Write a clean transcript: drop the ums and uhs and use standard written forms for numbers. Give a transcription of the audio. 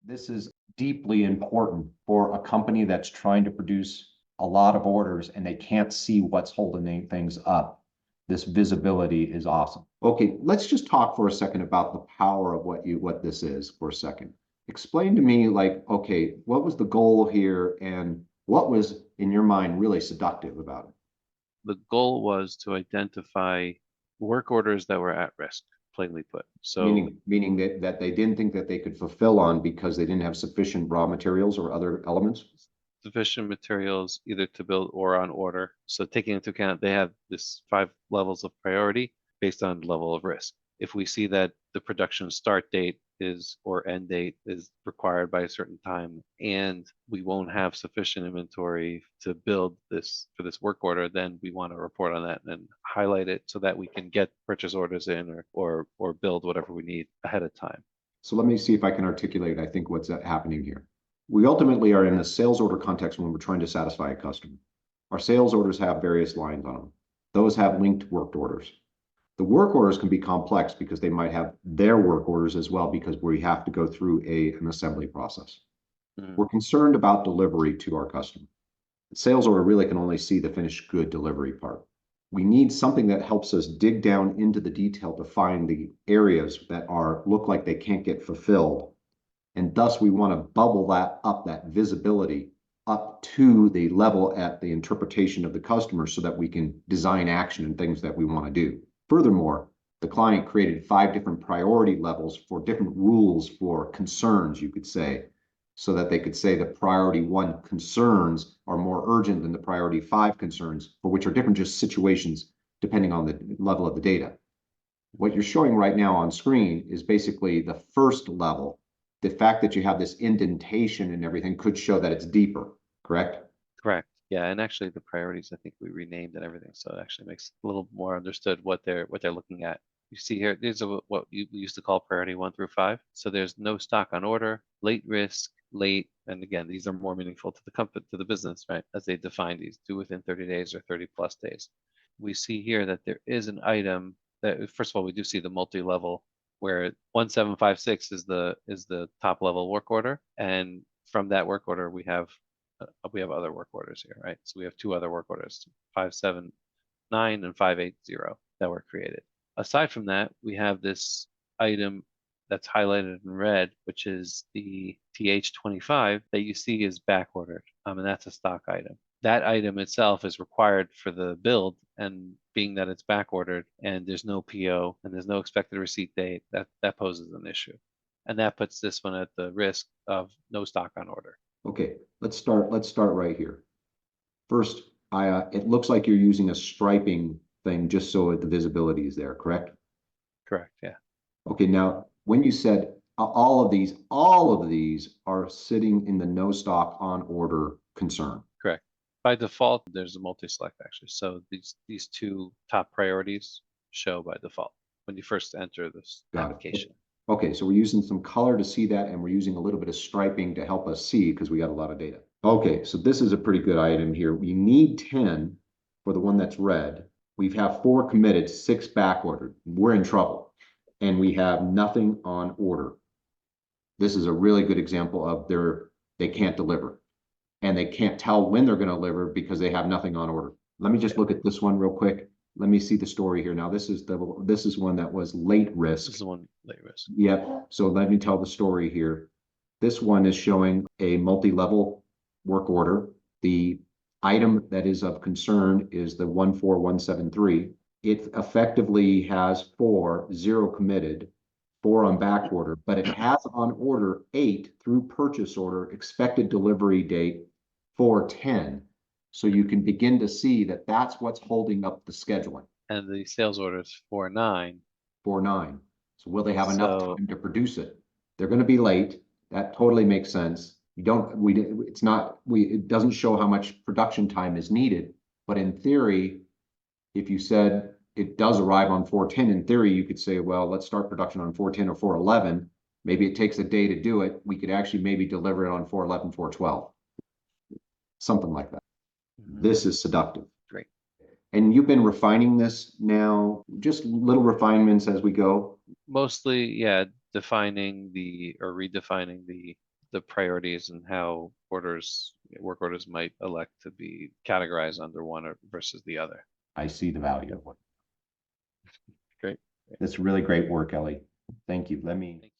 This is deeply important for a company that's trying to produce a lot of orders and they can't see what's holding things up. This visibility is awesome. Okay, let's just talk for a second about the power of what this is for a second. Explain to me, like, okay, what was the goal here and what was in your mind really seductive about it? The goal was to identify work orders that were at risk, plainly put. So Meaning that they didn't think that they could fulfill on because they didn't have sufficient raw materials or other elements? sufficient materials either to build or on order. So taking into account they have this 5 levels of priority based on level of risk. If we see that the production start date is or end date is required by a certain time and we won't have sufficient inventory to build this for this work order, then we want to report on that and highlight it so that we can get purchase orders in or build whatever we need ahead of time. So let me see if I can articulate, I think, what's happening here. We ultimately are in a sales order context when we're trying to satisfy a customer. Our sales orders have various lines on them. Those have linked work orders. The work orders can be complex because they might have their work orders as well because we have to go through an assembly process. We're concerned about delivery to our customer. The sales order really can only see the finished good delivery part. We need something that helps us dig down into the detail to find the areas that look like they can't get fulfilled. And thus we want to bubble that up, that visibility up to the level at the interpretation of the customer so that we can design action and things that we want to do. Furthermore, the client created 5 different priority levels for different rules for concerns, you could say, so that they could say the priority 1 concerns are more urgent than the priority 5 concerns, for which are different just situations depending on the level of the data. What you're showing right now on screen is basically the first level. The fact that you have this indentation and everything could show that it's deeper, correct? Correct. Yeah, and actually the priorities I think we renamed and everything, so it actually makes a little more understood what they're looking at. You see here, these are what we used to call priority 1 through 5. So there's no stock on order, late risk, late, and again, these are more meaningful to the company, to the business, right? As they define these, due within 30 days or 30 plus days. We see here that there is an item that, first of all, we do see the multi-level where 1756 is the top level work order, and from that work order we have other work orders here, right? So we have 2 other work orders, 579 and 580 that were created. Aside from that, we have this item that's highlighted in red, which is the TH25 that you see is back ordered, and that's a stock item. That item itself is required for the build, and being that it's back ordered and there's no PO and there's no expected receipt date, that poses an issue. And that puts this one at the risk of no stock on order. Okay, let's start right here. First, it looks like you're using a striping thing just so the visibility is there, correct? Correct, yeah. Okay, now when you said all of these are sitting in the no stock on order concern. Correct. By default, there's a multi-select actually. So these 2 top priorities show by default when you first enter this application. Okay, so we're using some color to see that, and we're using a little bit of striping to help us see because we got a lot of data. Okay, so this is a pretty good item here. We need 10 for the one that's red. We have 4 committed, 6 back ordered. We're in trouble, and we have nothing on order. This is a really good example of they can't deliver, and they can't tell when they're going to deliver because they have nothing on order. Let me just look at this one real quick. Let me see the story here. Now, this is one that was late risk. This is the one late risk. Yep. So let me tell the story here. This one is showing a multi-level work order. The item that is of concern is the 14173. It effectively has 0 committed, 4 on back order, but it has on order 8 through purchase order, expected delivery date 410. So you can begin to see that that's what's holding up the scheduling. And the sales order is 49. 49. So will they have enough time to produce it? They're going to be late. That totally makes sense. It doesn't show how much production time is needed, but in theory, if you said it does arrive on 410, in theory, you could say, well, let's start production on 410 or 411. Maybe it takes a day to do it. We could actually maybe deliver it on 411, 412. Something like that. This is seductive. Great. And you've been refining this now, just little refinements as we go? Mostly, yeah, defining or redefining the the priorities and how work orders might elect to be categorized under one versus the other. I see the value of it. Great. That's really great work, Ellie. Thank you. Let me.